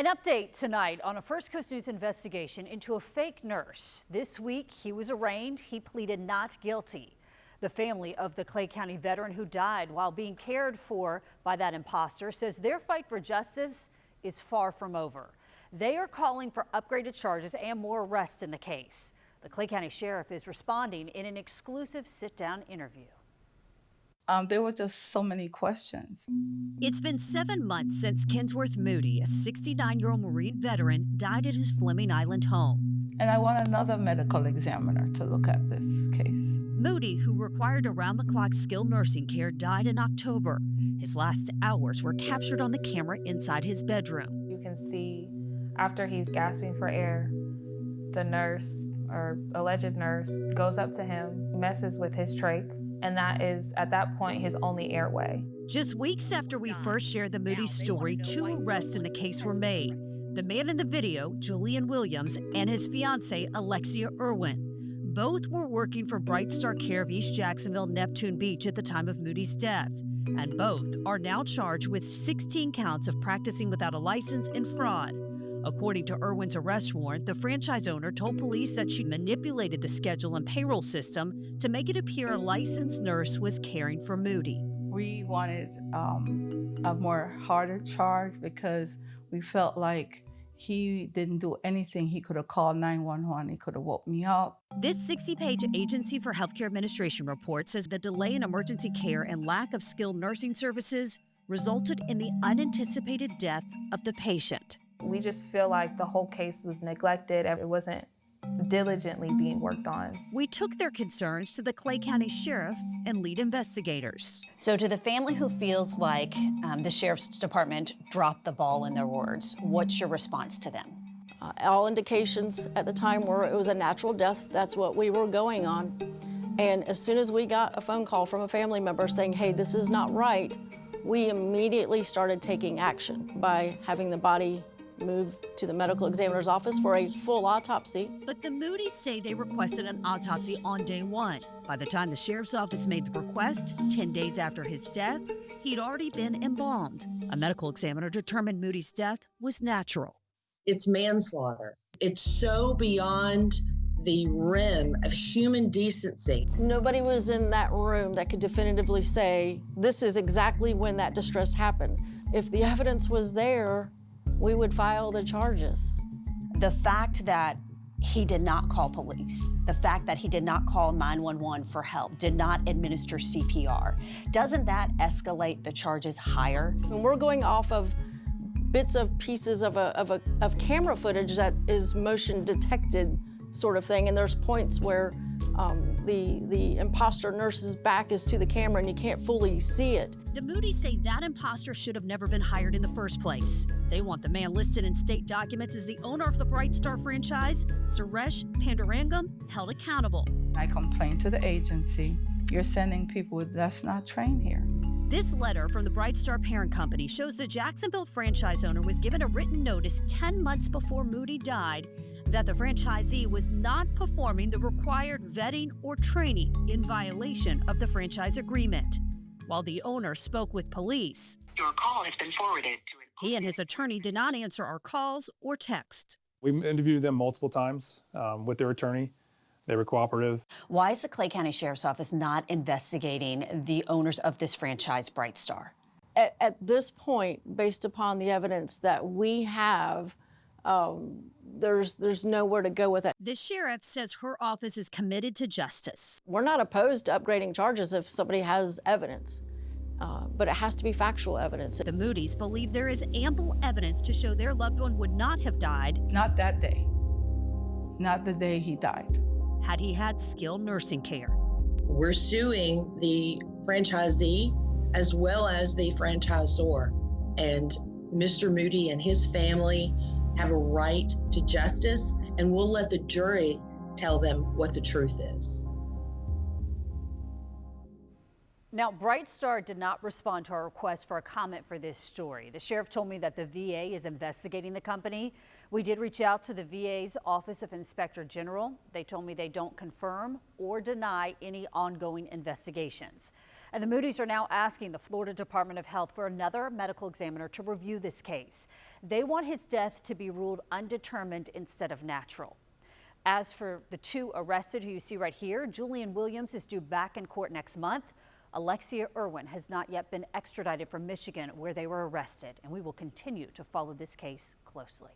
An update tonight on a First Coast News investigation into a fake nurse. This week, he was arraigned. He pleaded not guilty. The family of the Clay County veteran who died while being cared for by that imposter says their fight for justice is far from over. They are calling for upgraded charges and more arrests in the case. The Clay County Sheriff is responding in an exclusive sit-down interview. There were just so many questions. It's been 7 months since Kinsworth Moody, a 69-year-old Marine veteran, died at his Fleming Island home. And I want another medical examiner to look at this case. Moody, who required around-the-clock skilled nursing care, died in October. His last hours were captured on the camera inside his bedroom. You can see after he's gasping for air, the nurse or alleged nurse goes up to him, messes with his trach, and that is, at that point, his only airway. Just weeks after we first shared the Moody story, 2 arrests in the case were made. The man in the video, Julian Williams, and his fiancée, Alexia Irwin. Both were working for Bright Star Care of East Jacksonville, Neptune Beach at the time of Moody's death. And both are now charged with 16 counts of practicing without a license and fraud. According to Irwin's arrest warrant, the franchise owner told police that she manipulated the schedule and payroll system to make it appear a licensed nurse was caring for Moody. We wanted a more harder charge because we felt like he didn't do anything. He could have called 911. He could have woke me up. This 60-page Agency for Healthcare Administration report says the delay in emergency care and lack of skilled nursing services resulted in the unanticipated death of the patient. We just feel like the whole case was neglected. It wasn't diligently being worked on. We took their concerns to the Clay County sheriffs and lead investigators. So to the family who feels like the Sheriff's Department dropped the ball, in their words, what's your response to them? All indications at the time were it was a natural death. That's what we were going on. And as soon as we got a phone call from a family member saying, hey, this is not right, we immediately started taking action by having the body moved to the medical examiner's office for a full autopsy. But the Moody's say they requested an autopsy on day 1. By the time the sheriff's office made the request, 10 days after his death, he'd already been embalmed. A medical examiner determined Moody's death was natural. It's manslaughter. It's so beyond the rim of human decency. Nobody was in that room that could definitively say, this is exactly when that distress happened. If the evidence was there, we would file the charges. The fact that he did not call police, the fact that he did not call 911 for help, did not administer CPR, doesn't that escalate the charges higher? When we're going off of bits of pieces of camera footage that is motion detected sort of thing, and there's points where the imposter nurse's back is to the camera and you can't fully see it. The Moody's say that imposter should have never been hired in the first place. They want the man listed in state documents as the owner of the Bright Star franchise, Suresh Pandurangam, held accountable. I complained to the agency. You're sending people that's not trained here. This letter from the Bright Star parent company shows the Jacksonville franchise owner was given a written notice 10 months before Moody died that the franchisee was not performing the required vetting or training in violation of the franchise agreement. While the owner spoke with police, your call has been forwarded to he and his attorney did not answer our calls or texts. We interviewed them multiple times with their attorney. They were cooperative. Why is the Clay County Sheriff's Office not investigating the owners of this franchise, Bright Star? At this point, based upon the evidence that we have, there's nowhere to go with it. The sheriff says her office is committed to justice. We're not opposed to upgrading charges if somebody has evidence, but it has to be factual evidence. The Moody's believe there is ample evidence to show their loved one would not have died. Not that day. Not the day he died. Had he had skilled nursing care. We're suing the franchisee as well as the franchisor. And Mr. Moody and his family have a right to justice, and we'll let the jury tell them what the truth is. Now, Bright Star did not respond to our request for a comment for this story. The sheriff told me that the VA is investigating the company. We did reach out to the VA's Office of Inspector General. They told me they don't confirm or deny any ongoing investigations. And the Moody's are now asking the Florida Department of Health for another medical examiner to review this case. They want his death to be ruled undetermined instead of natural. As for the two arrested who you see right here, Julian Williams is due back in court next month. Alexia Irwin has not yet been extradited from Michigan, where they were arrested, and we will continue to follow this case closely.